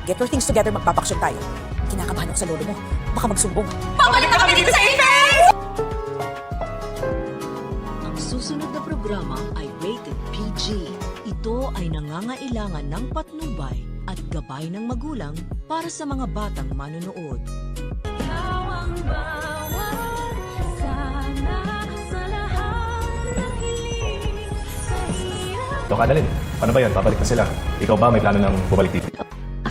Get your things together, magpapaksyon tayo. Kinakabahan ako sa lolo mo. Baka magsumbong. Babalik na kami dito sa Apex! Ang susunod na programa ay rated PG. Ito ay nangangailangan ng patnubay at gabay ng magulang para sa mga batang manonood. Dok Annalyn, paano ba yan? Babalik na sila. Ikaw ba may plano ng bumalik dito?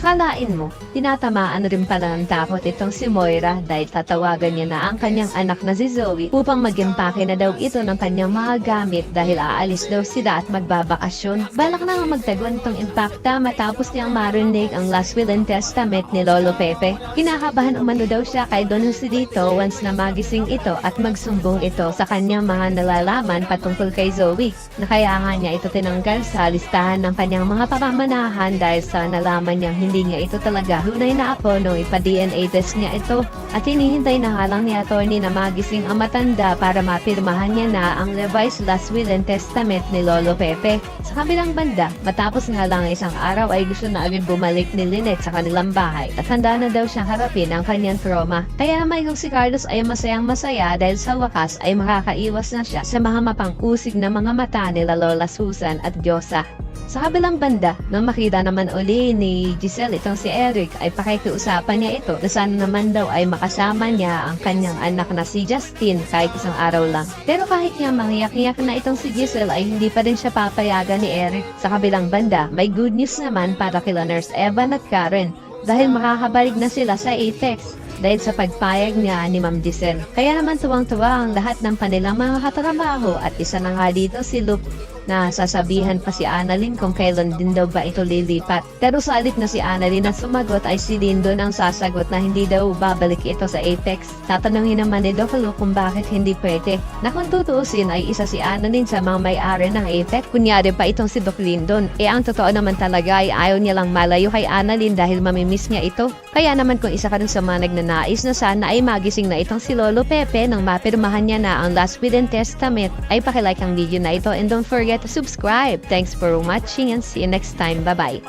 Akalain mo, tinatamaan rin pala ng takot itong si Moira dahil tatawagan niya na ang kanyang anak na si Zoe upang mag-impake na daw ito ng kanyang mga gamit dahil aalis daw sila at magbabakasyon. Balak na nga magtaguan itong impakta matapos niyang marinig ang last will and testament ni Lolo Pepe. Kinakabahan umano daw siya kay Don Joselito once na magising ito at magsumbong ito sa kanyang mga nalalaman patungkol kay Zoe na kaya nga niya ito tinanggal sa listahan ng kanyang mga pamamanahan dahil sa nalaman niyang hindi niya ito talaga tunay na apo nung ipa-DNA test niya ito at hinihintay na nga lang ni attorney na magising ang matanda para mapirmahan niya na ang revised last will and testament ni Lolo Pepe. Sa kabilang banda, matapos nga lang isang araw ay gusto na agad bumalik ni Lynette sa kanilang bahay at handa na daw siyang harapin ang kanyang trauma. Kaya naman yung si Carlos ay masayang masaya dahil sa wakas ay makakaiwas na siya sa mga mapang-usig na mga mata nila Lola Susan at Diyosa. Sa kabilang banda, nang makita naman uli ni Giselle itong si Eric ay pakikiusapan niya ito na sana naman daw ay makasama niya ang kanyang anak na si Justin kahit isang araw lang. Pero kahit niya mangiyak-iyak na itong si Giselle ay hindi pa rin siya papayagan ni Eric. Sa kabilang banda, may good news naman para kila Nurse Evan at Karen dahil makakabalik na sila sa Apex dahil sa pagpayag niya ni Ma'am Giselle. Kaya naman tuwang-tuwa ang lahat ng kanilang mga katrabaho at isa na nga dito si Luke na sasabihan pa si Annalyn kung kailan din daw ba ito lilipat. Pero sa halip na si Annalyn na sumagot ay si Lyndon ang sasagot na hindi daw babalik ito sa Apex. Tatanungin naman ni Doc Luke kung bakit hindi pwede. Na kung tutuusin ay isa si Annalyn sa mga may-ari ng Apex. Kunyari pa itong si Doc Lyndon. Ang totoo naman talaga ay ayaw niya lang malayo kay Annalyn dahil mamimiss niya ito. Kaya naman kung isa ka rin sa mga nagnanais na sana ay magising na itong si Lolo Pepe nang mapirmahan niya na ang last will and testament ay pakilike ang video na ito and don't forget to subscribe. Thanks for watching and see you next time. Bye-bye.